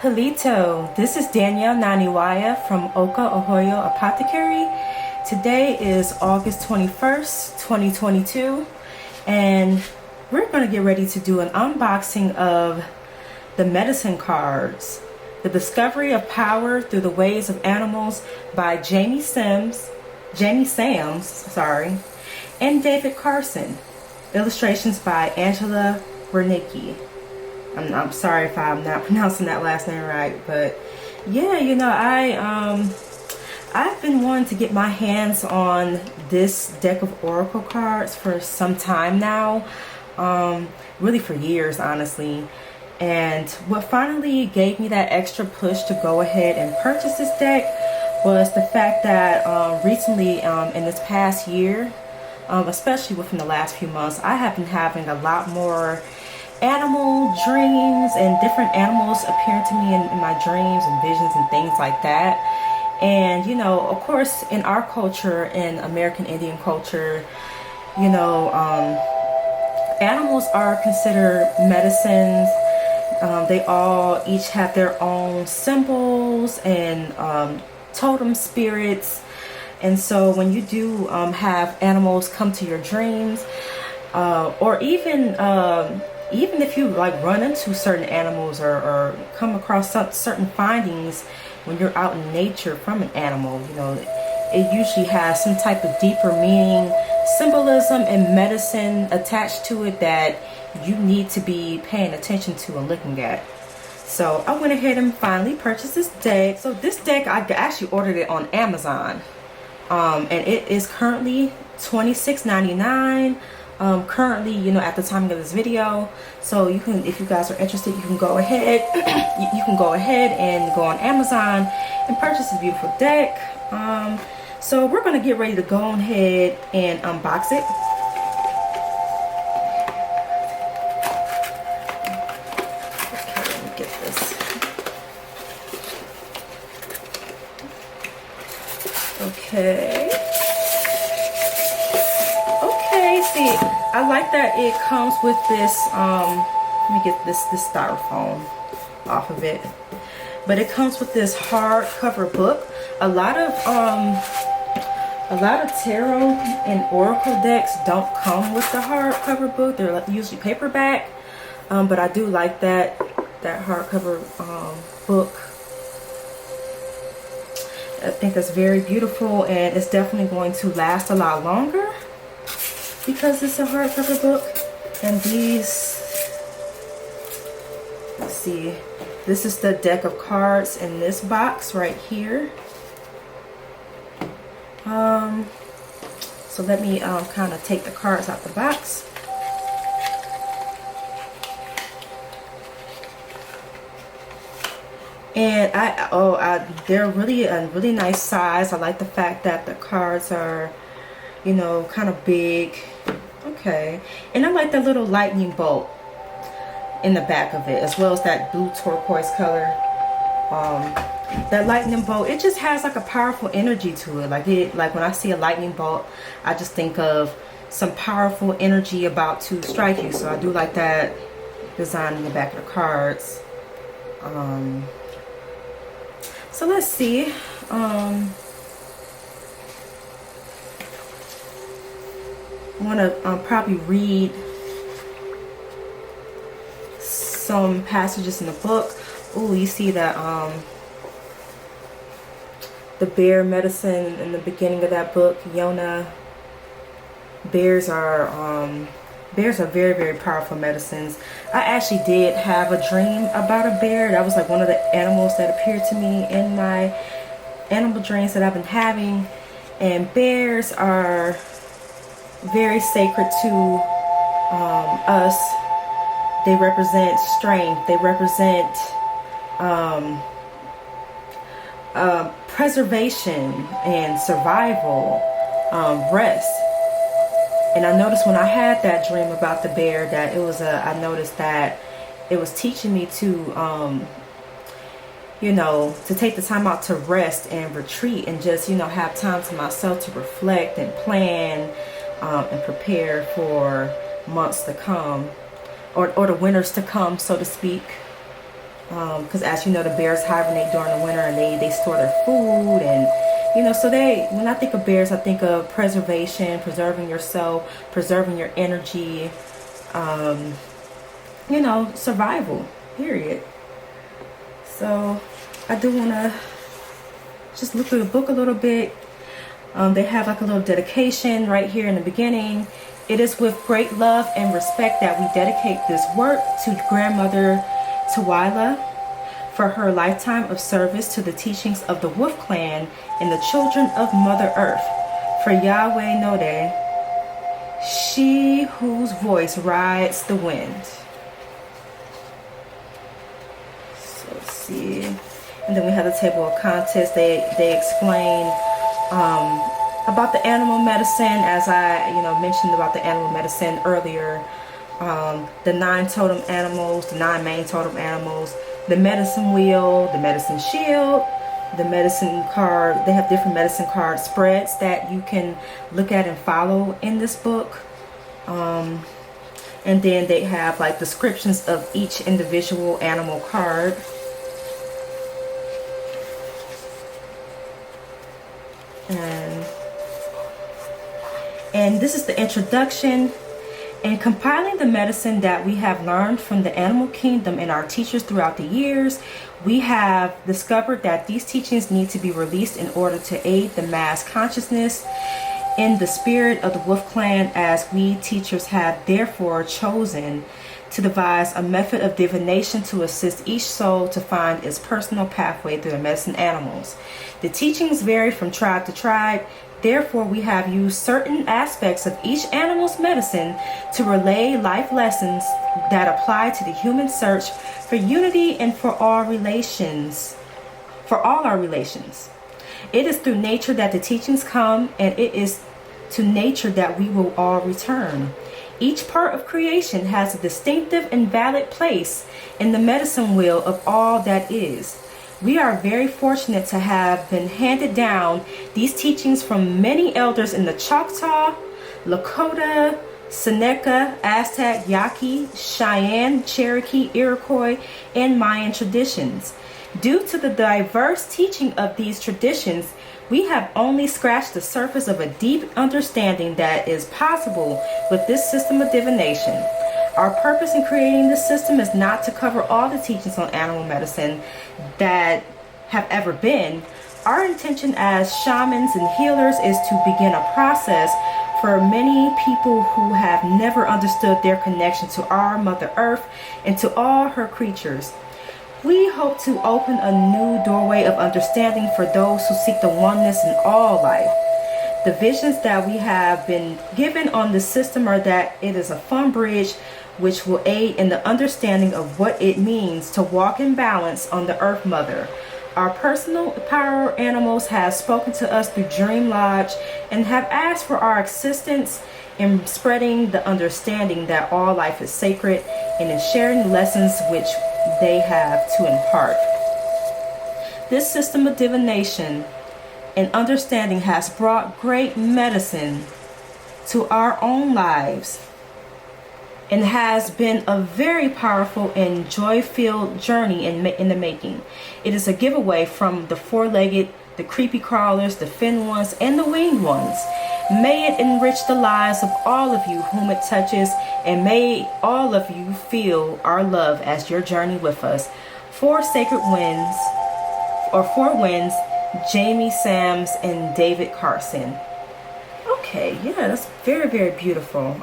Halito, this is Danielle Nanih Waiya from Osiyo Apothecary. Today is August 21st, 2022, and we're going to get ready to do an unboxing of the medicine cards, The Discovery of Power Through the Ways of Animals by Jamie Sams, and David Carson. Illustrations by Angela Wernicke. I'm sorry if I'm not pronouncing that last name right, but yeah, I've been wanting to get my hands on this deck of oracle cards for some time now, really for years, honestly. And what finally gave me that extra push to go ahead and purchase this deck was the fact that recently, in this past year, especially within the last few months, I have been having a lot more animal dreams, and different animals appearing to me in my dreams and visions and things like that. And of course, in our culture, in American Indian culture, animals are considered medicines. They all each have their own symbols and totem spirits. And so when you do have animals come to your dreams, or even if you run into certain animals or come across certain findings when you're out in nature from an animal, it usually has some type of deeper meaning, symbolism, and medicine attached to it that you need to be paying attention to and looking at. So I went ahead and finally purchased this deck. So this deck, I actually ordered it on Amazon, and it is currently $26.99. Currently, at the time of this video. So you can, if you guys are interested, you can go ahead you can go ahead and go on Amazon and purchase this beautiful deck. So we're going to get ready to go ahead and unbox it. Okay, let me get this. Okay. See, I like that it comes with this, let me get this styrofoam off of it, but it comes with this hardcover book. A lot of tarot and oracle decks don't come with the hardcover book. They're usually paperback, but I do like that hardcover book. I think that's very beautiful, and it's definitely going to last a lot longer because it's a hardcover book. And these, let's see, this is the deck of cards in this box right here. So let me kind of take the cards out the box. And they're really a really nice size. I like the fact that the cards are, kind of big. Okay, and I like the little lightning bolt in the back of it, as well as that blue turquoise color. That lightning bolt, it just has like a powerful energy to it. Like when I see a lightning bolt, I just think of some powerful energy about to strike you. So I do like that design in the back of the cards. So let's see. I want to probably read some passages in the book. Oh, you see that the bear medicine in the beginning of that book, Yona. Bears are very, very powerful medicines. I actually did have a dream about a bear. That was like one of the animals that appeared to me in my animal dreams that I've been having. And bears are very sacred to us. They represent strength. They represent preservation and survival, rest. And I noticed when I had that dream about the bear that it was I noticed that it was teaching me to to take the time out to rest and retreat and just have time to myself to reflect and plan and prepare for months to come, or the winters to come, so to speak. because as you know, the bears hibernate during the winter, and they store their food. And so when I think of bears, I think of preservation, preserving yourself, preserving your energy, survival, period. So I do want to just look through the book a little bit. They have like a little dedication right here in the beginning. It is with great love and respect that we dedicate this work to Grandmother Waiya for her lifetime of service to the teachings of the Wolf Clan and the children of Mother Earth. For Yahweh Node, she whose voice rides the wind. So let's see. And then we have the table of contents. They explain about the animal medicine, as I mentioned about the animal medicine earlier. The 9 totem animals, the 9 main totem animals, the medicine wheel, the medicine shield, the medicine card. They have different medicine card spreads that you can look at and follow in this book. And then they have like descriptions of each individual animal card. And this is the introduction. In compiling the medicine that we have learned from the animal kingdom and our teachers throughout the years, we have discovered that these teachings need to be released in order to aid the mass consciousness in the spirit of the Wolf Clan, as we teachers have therefore chosen to devise a method of divination to assist each soul to find its personal pathway through the medicine animals. The teachings vary from tribe to tribe. Therefore, we have used certain aspects of each animal's medicine to relay life lessons that apply to the human search for unity and for all our relations. It is through nature that the teachings come, and it is to nature that we will all return. Each part of creation has a distinctive and valid place in the medicine wheel of all that is. We are very fortunate to have been handed down these teachings from many elders in the Choctaw, Lakota, Seneca, Aztec, Yaqui, Cheyenne, Cherokee, Iroquois, and Mayan traditions. Due to the diverse teaching of these traditions, we have only scratched the surface of a deep understanding that is possible with this system of divination. Our purpose in creating this system is not to cover all the teachings on animal medicine that have ever been. Our intention as shamans and healers is to begin a process for many people who have never understood their connection to our Mother Earth and to all her creatures. We hope to open a new doorway of understanding for those who seek the oneness in all life. The visions that we have been given on the system are that it is a fun bridge which will aid in the understanding of what it means to walk in balance on the Earth Mother. Our personal power animals have spoken to us through Dream Lodge and have asked for our assistance in spreading the understanding that all life is sacred and in sharing lessons which they have to impart. This system of divination and understanding has brought great medicine to our own lives and has been a very powerful and joy-filled journey in the making. It is a giveaway from the four-legged, the creepy crawlers, the fin ones, and the winged ones. May it enrich the lives of all of you whom it touches, and may all of you feel our love as your journey with us. Four winds, Jamie Sams and David Carson. Okay, yeah, that's very, very beautiful.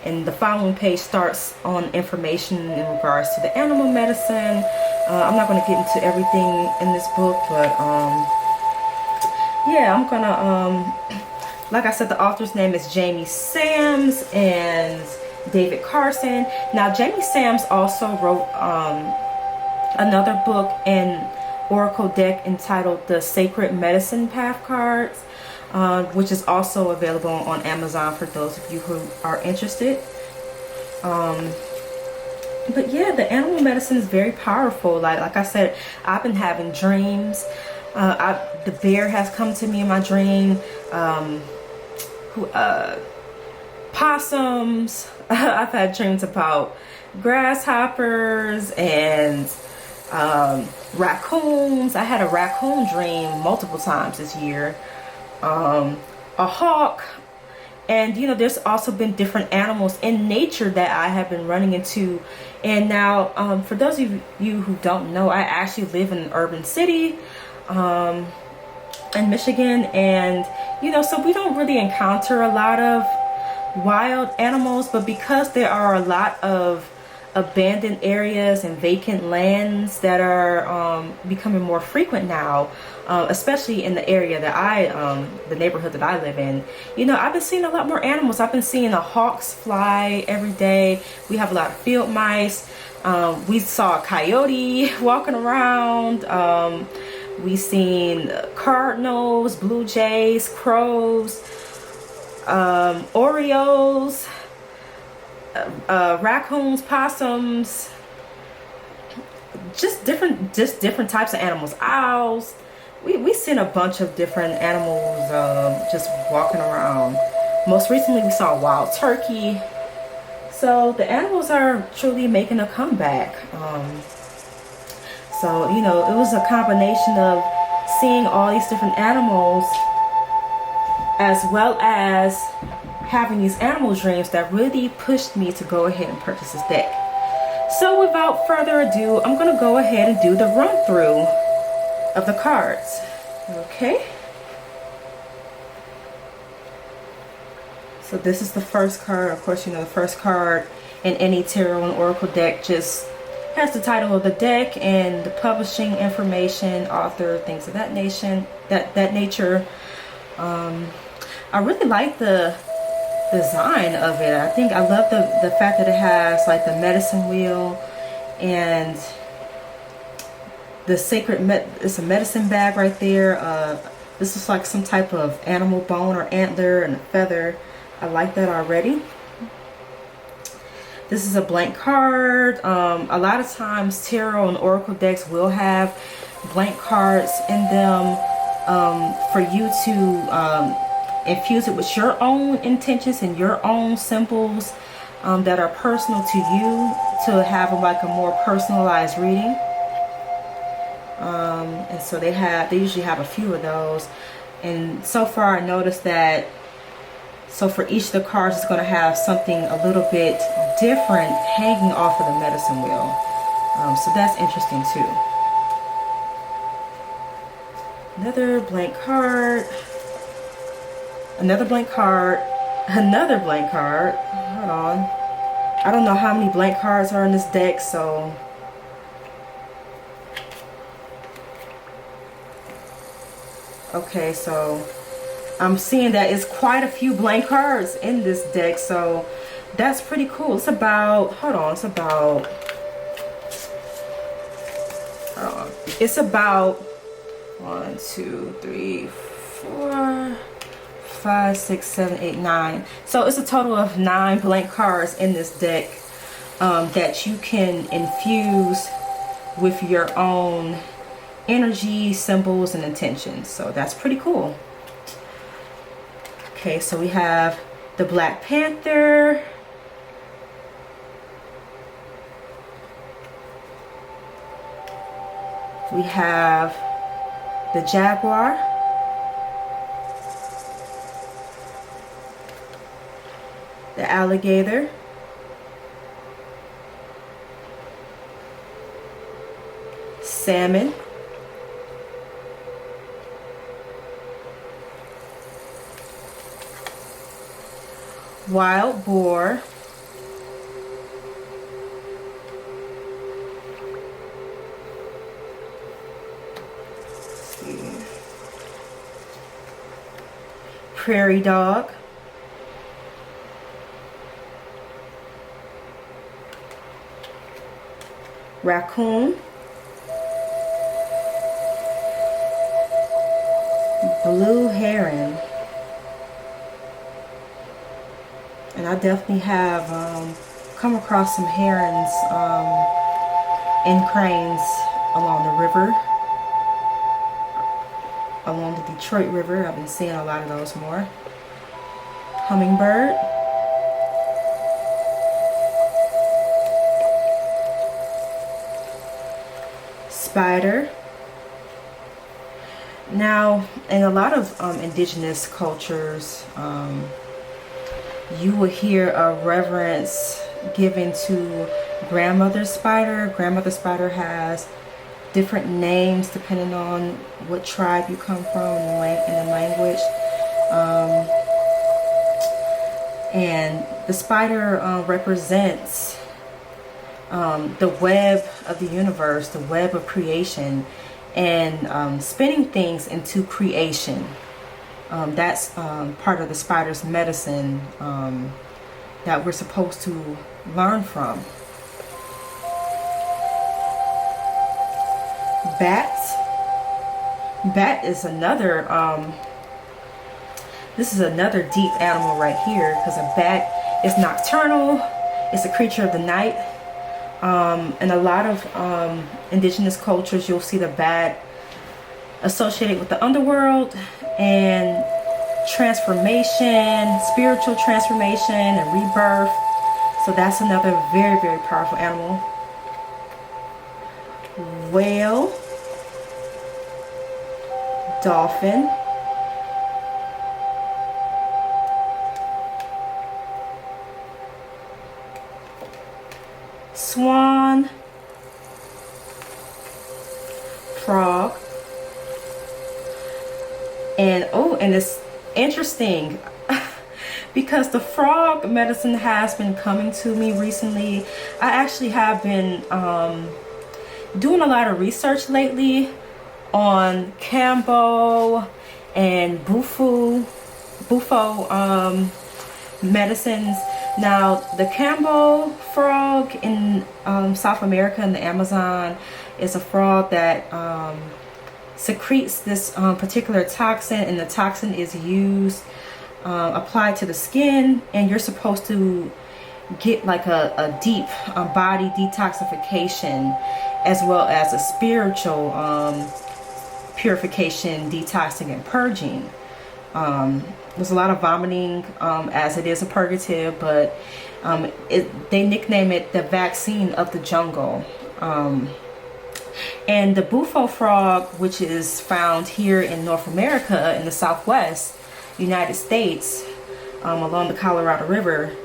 And the following page starts on information in regards to the animal medicine. I'm not going to get into everything in this book, but yeah, I'm going to, like I said, the author's name is Jamie Sams and David Carson. Now, Jamie Sams also wrote another book in Oracle deck entitled The Sacred Medicine Path Cards, which is also available on Amazon for those of you who are interested. But yeah, the animal medicine is very powerful. Like I said, I've been having dreams. The bear has come to me in my dream. Possums. I've had dreams about grasshoppers and Raccoons. I had a raccoon dream multiple times this year. A hawk. And you know, there's also been different animals in nature that I have been running into. And now, for those of you who don't know, I actually live in an urban city in Michigan, and you know, so we don't really encounter a lot of wild animals. But because there are a lot of abandoned areas and vacant lands that are becoming more frequent now, especially in the area that the neighborhood that I live in, you know, I've been seeing a lot more animals. I've been seeing the hawks fly every day. We have a lot of field mice. We saw a coyote walking around. We seen cardinals, blue jays, crows, orioles, raccoons, possums, just different types of animals, owls. We seen a bunch of different animals just walking around. Most recently we saw a wild turkey. So the animals are truly making a comeback. So you know, it was a combination of seeing all these different animals as well as having these animal dreams that really pushed me to go ahead and purchase this deck. So without further ado, I'm going to go ahead and do the run through of the cards. Okay. So this is the first card. Of course, you know, the first card in any tarot and oracle deck just has the title of the deck and the publishing information, author, things of that nature. I really like the design of it. I love the fact that it has like the medicine wheel and the sacred it's a medicine bag right there. This is like some type of animal bone or antler and a feather. I like that already. This is a blank card. A lot of times tarot and oracle decks will have blank cards in them for you to infuse it with your own intentions and your own symbols that are personal to you, to have like a more personalized reading. And so they usually have a few of those. And so far I noticed that, so for each of the cards it's going to have something a little bit different hanging off of the medicine wheel. So that's interesting too. Another blank card. Another blank card. Another blank card. Hold on. I don't know how many blank cards are in this deck, so okay, so I'm seeing that it's quite a few blank cards in this deck, so that's pretty cool. It's about, hold on, it's about 1, 2, 3, 4, 5, 6, 7, 8, 9. So it's a total of 9 blank cards in this deck that you can infuse with your own energy, symbols, and intentions. So that's pretty cool. Okay, so we have the Black Panther. We have the Jaguar. The alligator. Salmon. Wild boar. Prairie dog. Raccoon. Blue heron. And I definitely have come across some herons and cranes along the river, along the Detroit River. I've been seeing a lot of those more. Hummingbird. spider. Now, in a lot of indigenous cultures, you will hear a reverence given to grandmother spider. Grandmother spider has different names depending on what tribe you come from in the language. And the spider represents the web of the universe, the web of creation, and spinning things into creation. That's part of the spider's medicine that we're supposed to learn from. Bat is another, this is another deep animal right here, because a bat is nocturnal. It's a creature of the night. In a lot of indigenous cultures, you'll see the bat associated with the underworld and transformation, spiritual transformation and rebirth. So that's another very, very powerful animal. Whale, dolphin, swan, frog, and it's interesting because the frog medicine has been coming to me recently. I actually have been doing a lot of research lately on Kambo and Bufo medicines. Now, the Kambo frog in South America and the Amazon is a frog that secretes this particular toxin, and the toxin is used, applied to the skin, and you're supposed to get like a deep body detoxification, as well as a spiritual purification, detoxing, and purging. There's a lot of vomiting as it is a purgative, but they nickname it the vaccine of the jungle. And the Bufo frog, which is found here in North America in the Southwest United States, along the Colorado River,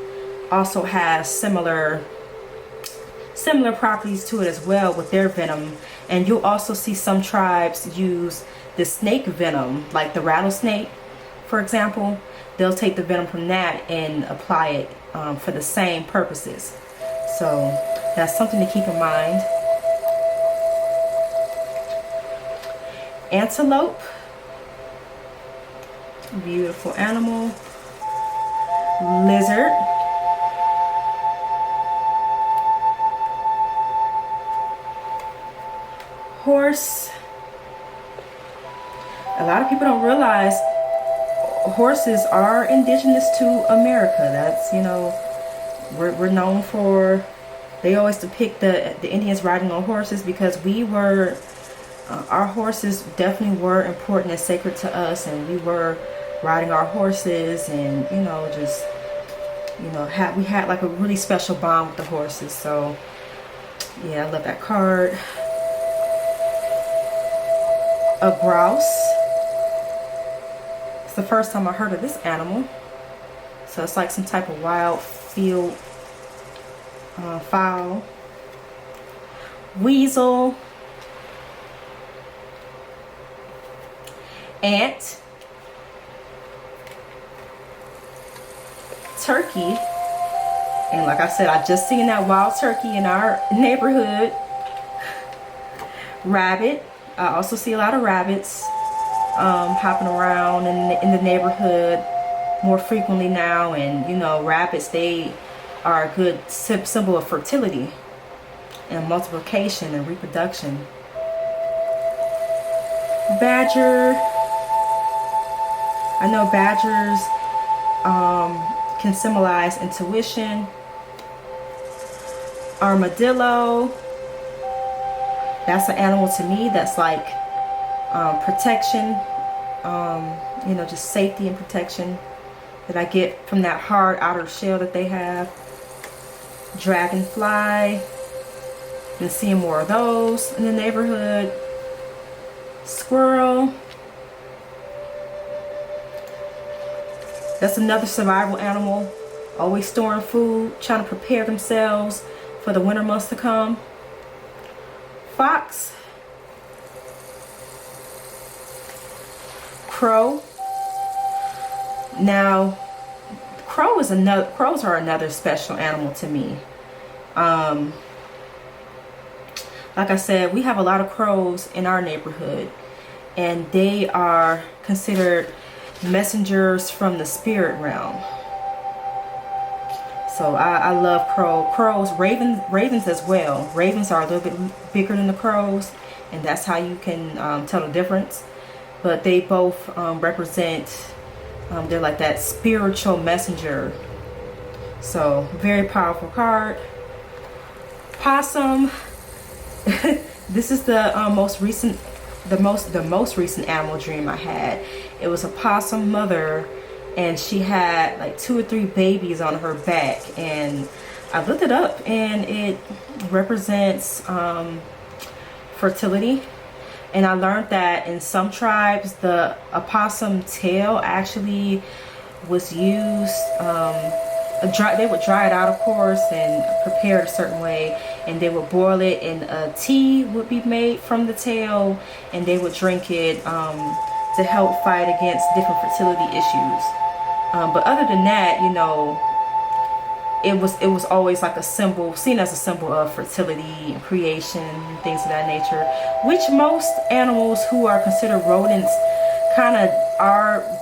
also has similar properties to it as well with their venom. And you'll also see some tribes use the snake venom, like the rattlesnake, for example. They'll take the venom from that and apply it for the same purposes. So that's something to keep in mind. Antelope, beautiful animal. Lizard, horse. A lot of people don't realize horses are indigenous to America. That's, you know, we're known for, they always depict the Indians riding on horses, because we were, our horses definitely were important and sacred to us, and we were riding our horses, and, you know, just, you know, we had like a really special bond with the horses. So yeah, I love that card. A grouse. It's the first time I heard of this animal. So it's like some type of wild field fowl. Weasel. Ant. Turkey. And like I said, I just seen that wild turkey in our neighborhood. Rabbit. I also see a lot of rabbits hopping around in the neighborhood more frequently now. And, you know, rabbits, they are a good symbol of fertility and multiplication and reproduction. Badger. I know badgers can symbolize intuition. Armadillo. That's an animal to me that's like protection, you know, just safety and protection that I get from that hard outer shell that they have. Dragonfly. Been seeing more of those in the neighborhood. Squirrel. That's another survival animal. Always storing food, trying to prepare themselves for the winter months to come. Fox. Crow. Now, crows are another special animal to me. Like I said, we have a lot of crows in our neighborhood, and they are considered messengers from the spirit realm. So I love crows, ravens as well. Ravens are a little bit bigger than the crows, and that's how you can tell the difference. But they both represent, they're like that spiritual messenger. So very powerful card. Possum. This is the most recent animal dream I had. It was a possum mother, and she had like 2 or 3 babies on her back, and I looked it up, and it represents fertility. And I learned that in some tribes the opossum tail actually was used, they would dry it out, of course, and prepare it a certain way, and they would boil it, and a tea would be made from the tail, and they would drink it to help fight against different fertility issues. But other than that, you know, it was always like a symbol, seen as a symbol of fertility and creation, things of that nature, which most animals who are considered rodents kind of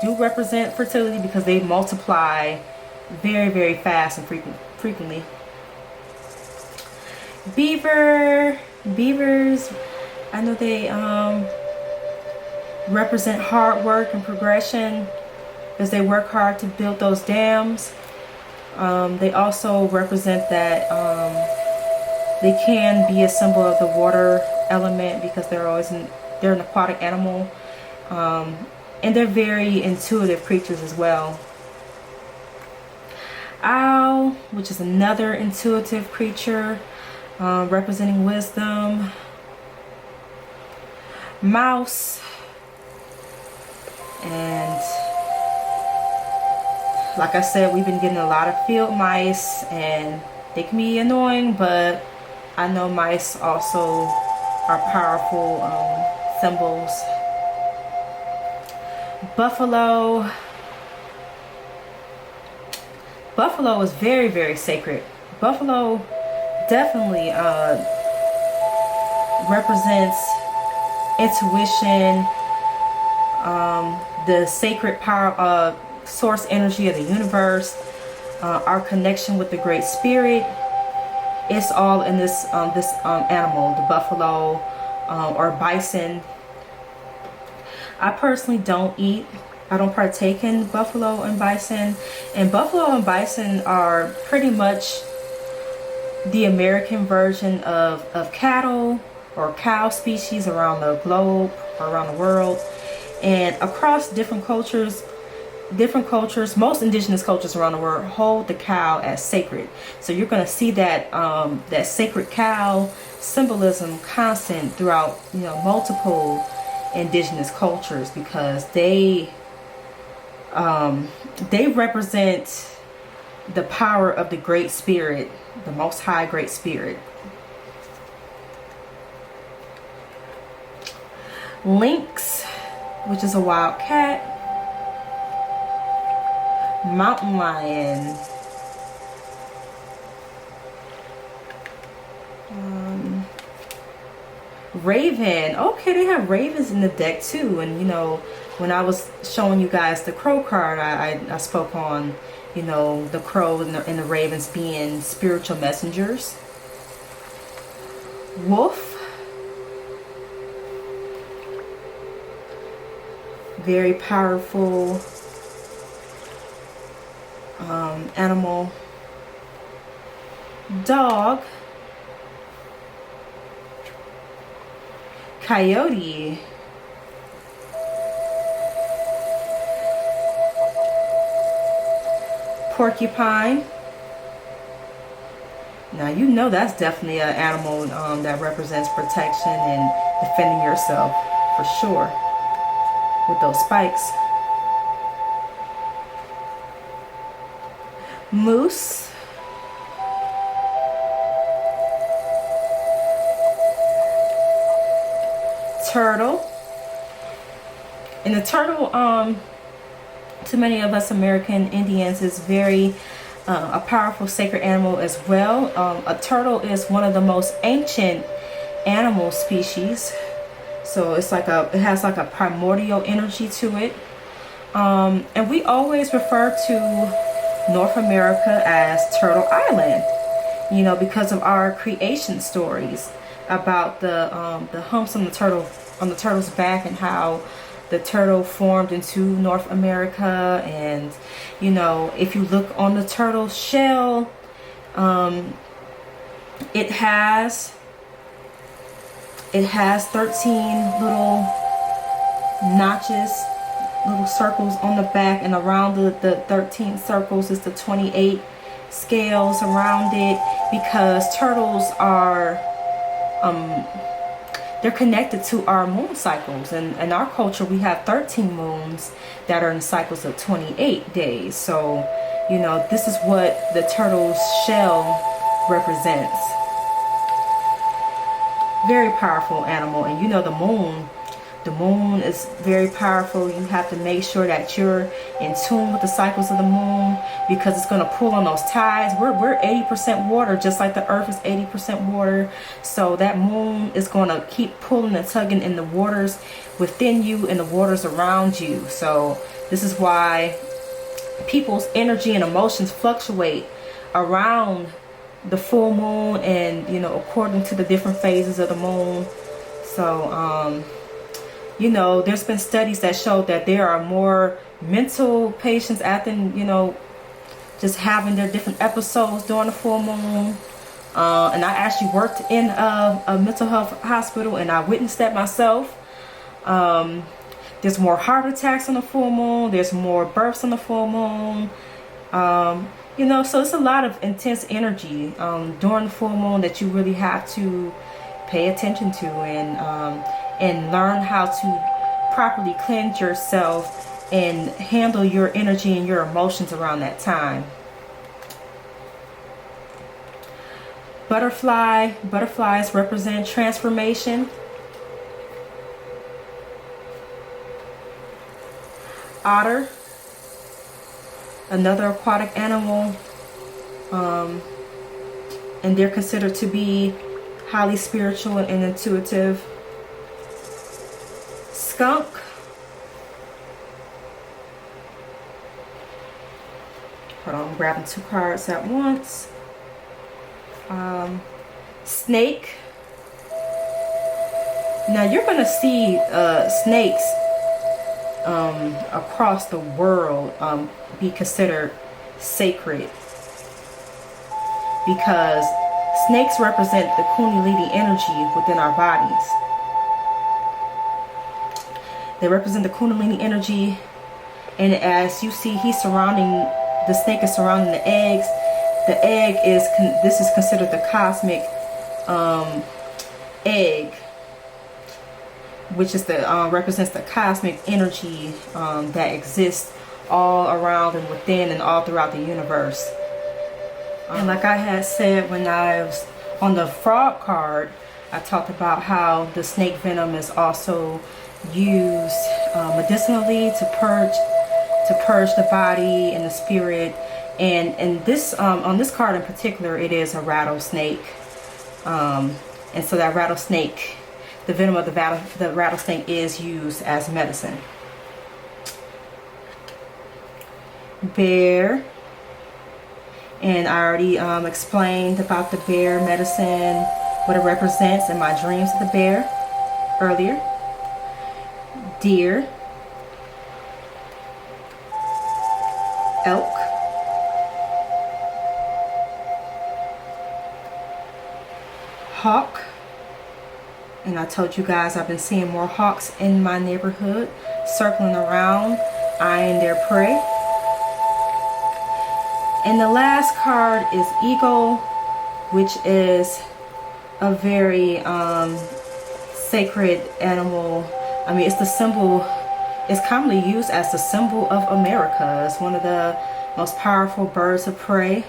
do represent fertility, because they multiply very, very fast and frequently. Beavers, I know they represent hard work and progression, as they work hard to build those dams. They also represent that they can be a symbol of the water element, because they're an aquatic animal, and they're very intuitive creatures as well. Owl, which is another intuitive creature, representing wisdom. Mouse, and like I said, we've been getting a lot of field mice, and they can be annoying, but I know mice also are powerful symbols. Buffalo. Buffalo is very, very sacred. Buffalo definitely represents intuition, the sacred power of source energy of the universe, our connection with the Great Spirit. It's all in this animal, the buffalo or bison. I personally I don't partake in buffalo and bison. And buffalo and bison are pretty much the American version of cattle or cow species around the globe or around the world. And across different cultures, most indigenous cultures around the world hold the cow as sacred. So you're going to see that that sacred cow symbolism constant throughout, you know, multiple indigenous cultures, because they represent the power of the Great Spirit, the Most High Great Spirit. Lynx, which is a wild cat. Mountain lion. Raven. Okay, they have ravens in the deck too. And you know, when I was showing you guys the crow card, I spoke on, you know, the crow and the ravens being spiritual messengers. Wolf. Very powerful animal. Dog. Coyote. Porcupine. Now you know that's definitely an animal that represents protection and defending yourself for sure with those spikes. Moose. Turtle. And the turtle, to many of us American Indians, is very a powerful sacred animal as well. A turtle is one of the most ancient animal species, so it has like a primordial energy to it. And we always refer to North America as Turtle Island, you know, because of our creation stories about the humps on the turtle's back, and how the turtle formed into North America. And you know, if you look on the turtle's shell, it has 13 little notches, little circles on the back, and around the 13 circles is the 28 scales around it, because turtles are they're connected to our moon cycles. And in our culture, we have 13 moons that are in cycles of 28 days. So, you know, this is what the turtle's shell represents. Very powerful animal. And you know, the moon is very powerful. You have to make sure that you're in tune with the cycles of the moon, because it's going to pull on those tides. We're 80% water, just like the earth is 80% water. So that moon is going to keep pulling and tugging in the waters within you and the waters around you. So this is why people's energy and emotions fluctuate around the full moon, and you know, according to the different phases of the moon. So you know, there's been studies that show that there are more mental patients after, you know, just having their different episodes during the full moon. And I actually worked in a mental health hospital, and I witnessed that myself. There's more heart attacks on the full moon. There's more births on the full moon. You know, so it's a lot of intense energy during the full moon that you really have to pay attention to, and learn how to properly cleanse yourself and handle your energy and your emotions around that time. Butterflies represent transformation. Otter, another aquatic animal, and they're considered to be highly spiritual and intuitive. Skunk, hold on, I'm grabbing two cards at once. Snake. Now you're gonna see snakes across the world be considered sacred, because snakes represent the kundalini energy within our bodies. They represent the kundalini energy, and as you see, the snake is surrounding the eggs. The egg this is considered the cosmic egg, which is represents the cosmic energy that exists all around and within and all throughout the universe. And like I had said when I was on the frog card, I talked about how the snake venom is also used medicinally to purge the body and the spirit. And this on this card in particular, it is a rattlesnake, and so that rattlesnake, the venom of the rattlesnake is used as medicine. Bear, and I already explained about the bear medicine, what it represents in my dreams of the bear earlier. Deer, elk, hawk, and I told you guys I've been seeing more hawks in my neighborhood circling around, eyeing their prey. And the last card is eagle, which is a very sacred animal. I mean, it's the symbol, it's commonly used as the symbol of America. It's one of the most powerful birds of prey.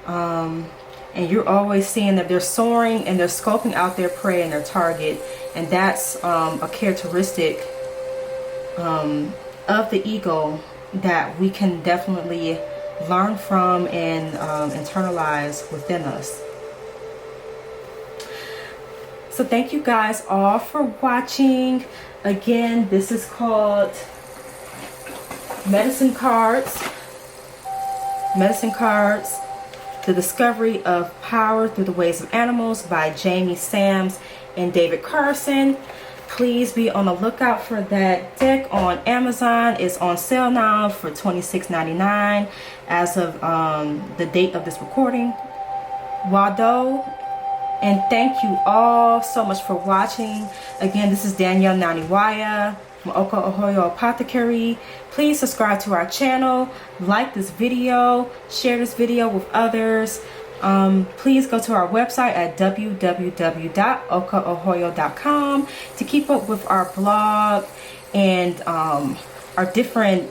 And you're always seeing that they're soaring and they're scoping out their prey and their target. And that's a characteristic of the eagle that we can definitely learn from and internalize within us. So thank you guys all for watching. Again, this is called Medicine Cards. Medicine Cards, The Discovery of Power Through the Ways of Animals by Jamie Sams and David Carson. Please be on the lookout for that deck on Amazon. It's on sale now for $26.99 as of the date of this recording. Wado, and thank you all so much for watching. Again, this is Danielle Nanih Waiya from Osiyo Apothecary. Please subscribe to our channel, like this video, share this video with others. Please go to our website at www.okaohoyo.com to keep up with our blog and our different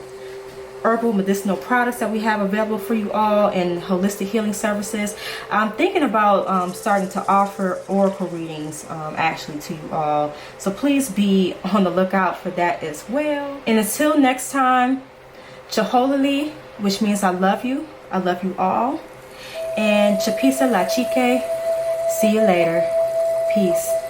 herbal medicinal products that we have available for you all and holistic healing services. I'm thinking about starting to offer oracle readings actually to you all, so please be on the lookout for that as well. And until next time, Chihololi, which means I love you all, and Chapisa La Chique. See you later. Peace.